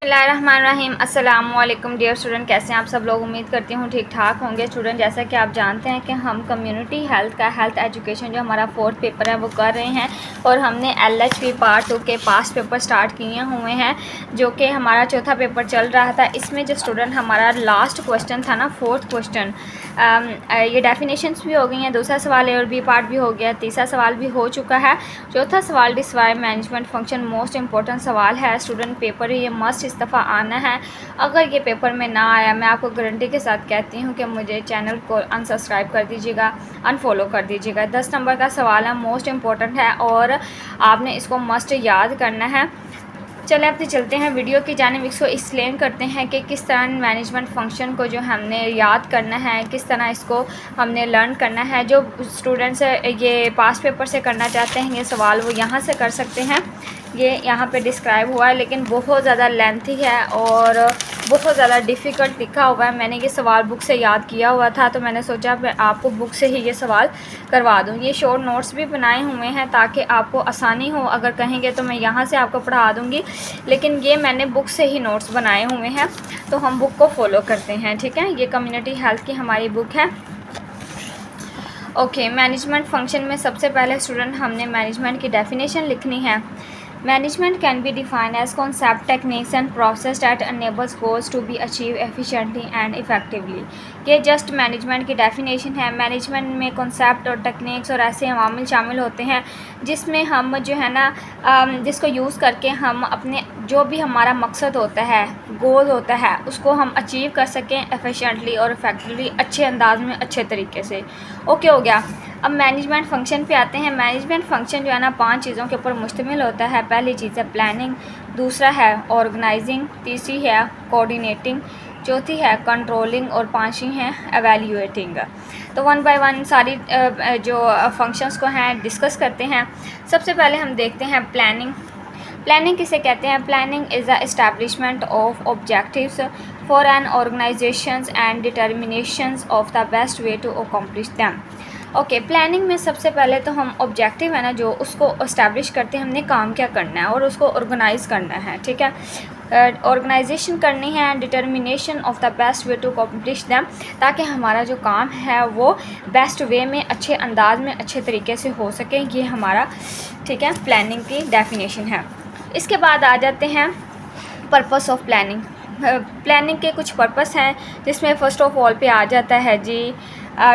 बिस्मिल्लाहिर्रहमानिर्रहीम। अस्सलाम वालेकुम डियर स्टूडेंट, कैसे हैं आप सब लोग। उम्मीद करती हूँ ठीक ठाक होंगे। स्टूडेंट, जैसा कि आप जानते हैं कि हम कम्युनिटी हेल्थ का हेल्थ एजुकेशन जो हमारा 4th पेपर है वो कर रहे हैं और हमने LHP पार्ट 2 के पास्ट पेपर स्टार्ट किए हुए हैं, जो कि हमारा चौथा पेपर चल रहा था। इसमें जो स्टूडेंट हमारा लास्ट क्वेश्चन था ना, 4th क्वेश्चन, ये डेफिनेशंस भी हो गई हैं, दूसरा सवाल A और B पार्ट भी हो गया, तीसरा सवाल भी हो चुका है, चौथा सवाल describe management function most important सवाल है। स्टूडेंट, पेपर ये मस्ट इस दफ़ा आना है। अगर ये पेपर में ना आया, मैं आपको गारंटी के साथ कहती हूँ कि मुझे चैनल को अनसब्सक्राइब कर दीजिएगा, अनफॉलो कर दीजिएगा। 10 नंबर का सवाल है, मोस्ट इंपॉर्टेंट है और आपने इसको मस्ट याद करना है। चले अब तो चलते हैं वीडियो की जानिब। इसको एक्सप्लेन करते हैं कि किस तरह मैनेजमेंट फ़ंक्शन को जो हमने याद करना है, किस तरह इसको हमने लर्न करना है। जो स्टूडेंट्स ये पास पेपर से करना चाहते हैं ये सवाल, वो यहाँ से कर सकते हैं। ये यहाँ पे डिस्क्राइब हुआ है, लेकिन बहुत ज़्यादा लेंथी है और बहुत ज़्यादा डिफ़िकल्ट लिखा हुआ है। मैंने ये सवाल बुक से याद किया हुआ था, तो मैंने सोचा मैं आपको बुक से ही ये सवाल करवा दूँ। ये शॉर्ट नोट्स भी बनाए हुए हैं ताकि आपको आसानी हो। अगर कहेंगे तो मैं यहाँ से आपको पढ़ा दूँगी, लेकिन ये मैंने बुक से ही नोट्स बनाए हुए हैं, तो हम बुक को फॉलो करते हैं। ठीक है, ये कम्युनिटी हेल्थ की हमारी बुक है। ओके, मैनेजमेंट फंक्शन में सबसे पहले स्टूडेंट हमने मैनेजमेंट की डेफिनेशन लिखनी है। Management can be defined as concept, techniques and process that enables goals to be achieved efficiently and effectively। ये जस्ट मैनेजमेंट की डेफिनेशन है। मैनेजमेंट में कॉन्सेप्ट और टेक्निक्स और ऐसे अवामिल शामिल होते हैं जिसमें हम जो है ना, जिसको यूज़ करके हम अपने जो भी हमारा मकसद होता है, गोल होता है, उसको हम अचीव कर सकें एफिशिएंटली और इफेक्टिवली, अच्छे अंदाज में, अच्छे तरीके से। ओके हो गया। अब मैनेजमेंट फ़ंक्शन पे आते हैं। मैनेजमेंट फ़ंक्शन जो है ना 5 चीज़ों के ऊपर मुश्तमिल होता है। पहली चीज़ है प्लानिंग, दूसरा है ऑर्गेनाइजिंग, तीसरी है कोऑर्डिनेटिंग, चौथी है कंट्रोलिंग और पांचवी है एवेल्यूएटिंग। तो वन बाय वन सारी जो फंक्शंस को हैं डिस्कस करते हैं। सबसे पहले हम देखते हैं प्लानिंग। प्लानिंग किसे कहते हैं? Planning is the establishment of objectives for an organisations and determinations of the best way to accomplish them. Okay, planning में सबसे पहले तो हम ऑब्जेक्टिव है ना, जो उसको इस्टेब्लिश करते हैं, हमने काम क्या करना है और उसको ऑर्गेनाइज़ करना है। ठीक है, ऑर्गेनाइजेशन करनी है, determination of the best way to accomplish them, ताकि हमारा जो काम है वो बेस्ट वे में, अच्छे अंदाज में, अच्छे तरीके से हो सके। ये हमारा, ठीक है, प्लानिंग की डेफिनेशन है। इसके बाद आ जाते हैं पर्पस ऑफ प्लानिंग। प्लानिंग के कुछ पर्पस हैं, जिसमें फ़र्स्ट ऑफ ऑल पे आ जाता है जी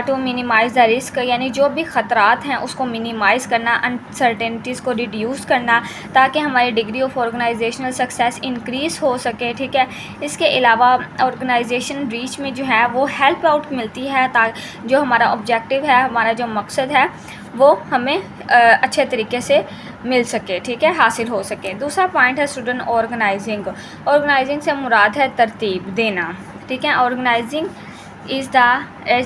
टू मिनिमाइज़ द रिस्क, यानी जो भी ख़तरात हैं उसको मिनिमाइज़ करना, अनसर्टेनिटीज़ को रिड्यूस करना, ताकि हमारी degree of organizational success increase हो सके। ठीक है, इसके अलावा ऑर्गेनाइजेशन रीच में जो है वो हेल्प आउट मिलती है, ताकि जो हमारा ऑब्जेक्टिव है, हमारा जो मकसद है, वो हमें अच्छे तरीके से मिल सके। ठीक है, हासिल हो सके। दूसरा पॉइंट है स्टूडेंट ऑर्गेनाइजिंग। ऑर्गेनाइजिंग से मुराद है तरतीब देना। ठीक है, organising is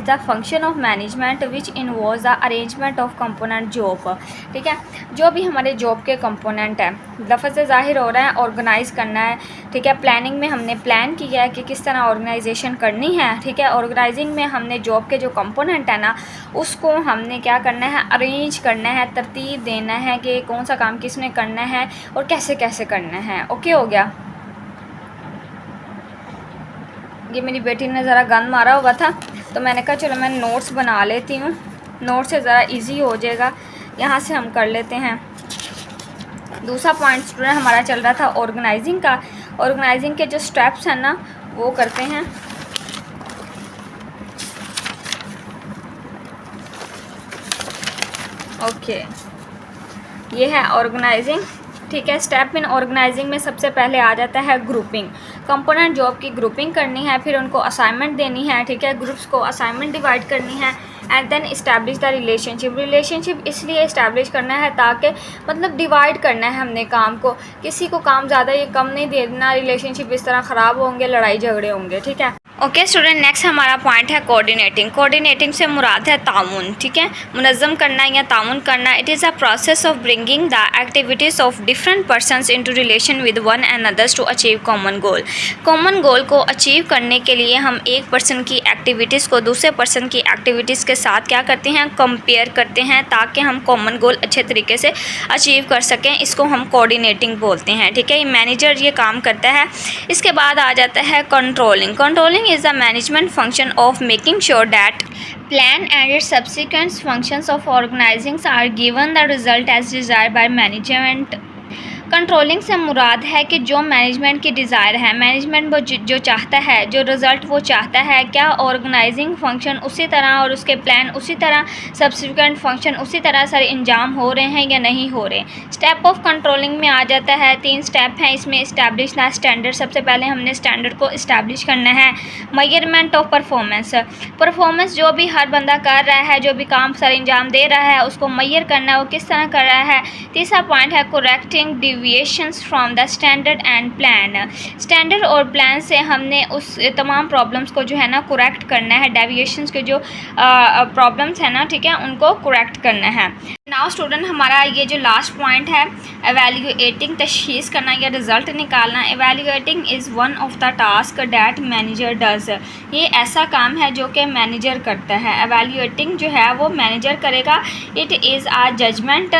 the function of management which involves the arrangement of component job। ठीक है, जो भी हमारे जॉब के कंपोनेंट है, लफ्ज़ से ज़ाहिर हो रहा है ऑर्गेनाइज़ करना है। ठीक है, प्लानिंग में हमने प्लान किया है कि किस तरह ऑर्गेनाइजेशन करनी है। ठीक है, ऑर्गेनाइजिंग में हमने जॉब के जो कंपोनेंट है ना, उसको हमने क्या करना है, अरेंज करना है, तरतीब देना है कि कौन सा काम किसने करना है और कैसे कैसे करना है। ओके हो गया। ये मेरी बेटी ने ज़रा गन मारा हुआ था, तो मैंने कहा चलो मैं नोट्स बना लेती हूँ, नोट्स से ज़रा इजी हो जाएगा। यहाँ से हम कर लेते हैं। दूसरा पॉइंट स्टूडेंट हमारा चल रहा था ऑर्गेनाइजिंग का। ऑर्गेनाइजिंग के जो स्टेप्स हैं ना, वो करते हैं। ओके, ये है ऑर्गेनाइजिंग। ठीक है, स्टेप इन ऑर्गेनाइजिंग में सबसे पहले आ जाता है ग्रुपिंग। कंपोनेंट जॉब की ग्रुपिंग करनी है, फिर उनको असाइनमेंट देनी है। ठीक है, ग्रुप्स को असाइनमेंट डिवाइड करनी है and then establish the relationship. Relationship इसलिए इस्टेब्लिश करना है ताकि, मतलब डिवाइड करना है हमने काम को, किसी को काम ज़्यादा या कम नहीं देना। रिलेशनशिप इस तरह ख़राब होंगे, लड़ाई झगड़े होंगे। ठीक है, ओके स्टूडेंट, नेक्स्ट हमारा पॉइंट है कोऑर्डिनेटिंग। कोऑर्डिनेटिंग से मुराद है ताउन, ठीक है, मुनज़्ज़म करना या ताउन करना। It is a process of bringing the activities of different persons into relation with one and others to achieve common goal. Common goal को अचीव करने के लिए हम एक पर्सन की एक्टिविटीज़ को दूसरे पर्सन की एक्टिविटीज़ के साथ क्या करते हैं, कंपेयर करते हैं, ताकि हम कॉमन गोल अच्छे तरीके से अचीव कर सकें। इसको हम कोऑर्डिनेटिंग बोलते हैं, ठीक है। मैनेजर ये काम करता है। इसके बाद आ जाता है controlling. Controlling is the management function of making sure that plan and its subsequent functions of organizing are given the result as desired by management। Controlling से मुराद है कि जो मैनेजमेंट की डिज़ायर है, मैनेजमेंट वो जो चाहता है, जो रिज़ल्ट वो चाहता है, क्या ऑर्गेनाइजिंग फंक्शन उसी तरह और उसके प्लान उसी तरह, सब्सिक्वेंट फंक्शन उसी तरह सारे इंजाम हो रहे हैं या नहीं हो रहे। स्टेप ऑफ कंट्रोलिंग में आ जाता है, 3 स्टेप हैं इसमें। इस्टेब्लिश द स्टैंडर्ड, सबसे पहले हमने स्टैंडर्ड को इस्टेब्लिश करना है। मेजरमेंट ऑफ परफॉर्मेंस, परफॉर्मेंस जो भी हर बंदा कर रहा है, जो भी काम सारे इंजाम दे रहा है, उसको मेजर करना है, वो किस तरह कर रहा है। तीसरा पॉइंट है correcting deviations from the standard and plan. Standard और प्लान से हमने उस तमाम प्रॉब्लम्स को जो है ना करेक्ट करना है। डेविएशंस के जो प्रॉब्लम्स है ना, ठीक है, उनको करेक्ट करना है। नाउ स्टूडेंट, हमारा ये जो लास्ट पॉइंट है एवेल्यूएटिंग, तशखीस करना या रिज़ल्ट निकालना। Evaluating is one of the task that manager does. ये ऐसा काम है जो कि मैनेजर करता है। एवेल्यूएटिंग जो है वो मैनेजर करेगा। इट इज़ आ जजमेंट,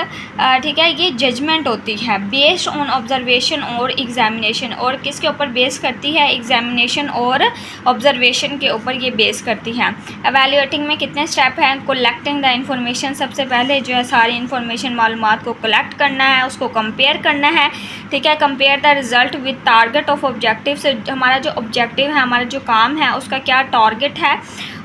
ठीक है, ये जजमेंट होती है बेस्ड ऑन ऑब्जर्वेशन और एग्जामिनेशन। और किसके ऊपर बेस करती है, एग्जामिनेशन और ऑब्जर्वेशन के ऊपर ये बेस करती है। एवेल्यूएटिंग में कितने स्टेप हैं, कलेक्टिंग द इंफॉर्मेशन, सबसे पहले जो है सारी इन्फॉर्मेशन मालूमात को कलेक्ट करना है, उसको कंपेयर करना है, ठीक है। Compare the result with target of objective, से हमारा जो ऑब्जेक्टिव है, हमारा जो काम है, उसका क्या टारगेट है,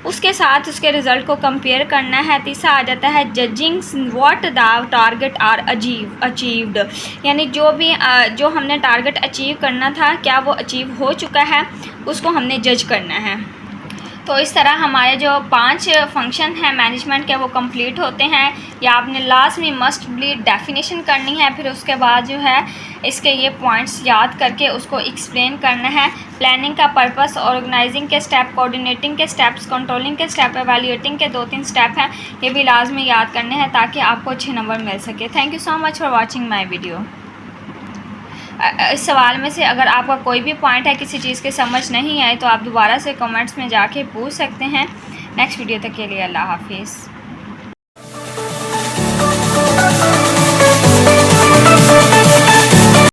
उसके साथ उसके रिज़ल्ट को कंपेयर करना है। तीसरा आ जाता है judging what the target are achieved, यानी जो हमने टारगेट अचीव करना था, क्या वो अचीव हो चुका है, उसको हमने जज करना है। तो इस तरह हमारे जो 5 फंक्शन हैं मैनेजमेंट के, वो कंप्लीट होते हैं। या आपने लास्ट में मस्ट बी डेफिनेशन करनी है, फिर उसके बाद जो है इसके ये पॉइंट्स याद करके उसको एक्सप्लेन करना है। प्लानिंग का पर्पस, ऑर्गेनाइजिंग के स्टेप, कोऑर्डिनेटिंग के स्टेप्स, कंट्रोलिंग के स्टेप, एवेल्यूएटिंग के 2-3 स्टेप हैं, ये भी लाजमी याद करने हैं ताकि आपको अच्छे नंबर मिल सके। Thank you so much for watching my video. इस सवाल में से अगर आपका कोई भी पॉइंट है, किसी चीज़ के समझ नहीं आए, तो आप दोबारा से कमेंट्स में जाके पूछ सकते हैं। नेक्स्ट वीडियो तक के लिए अल्लाह हाफिज़।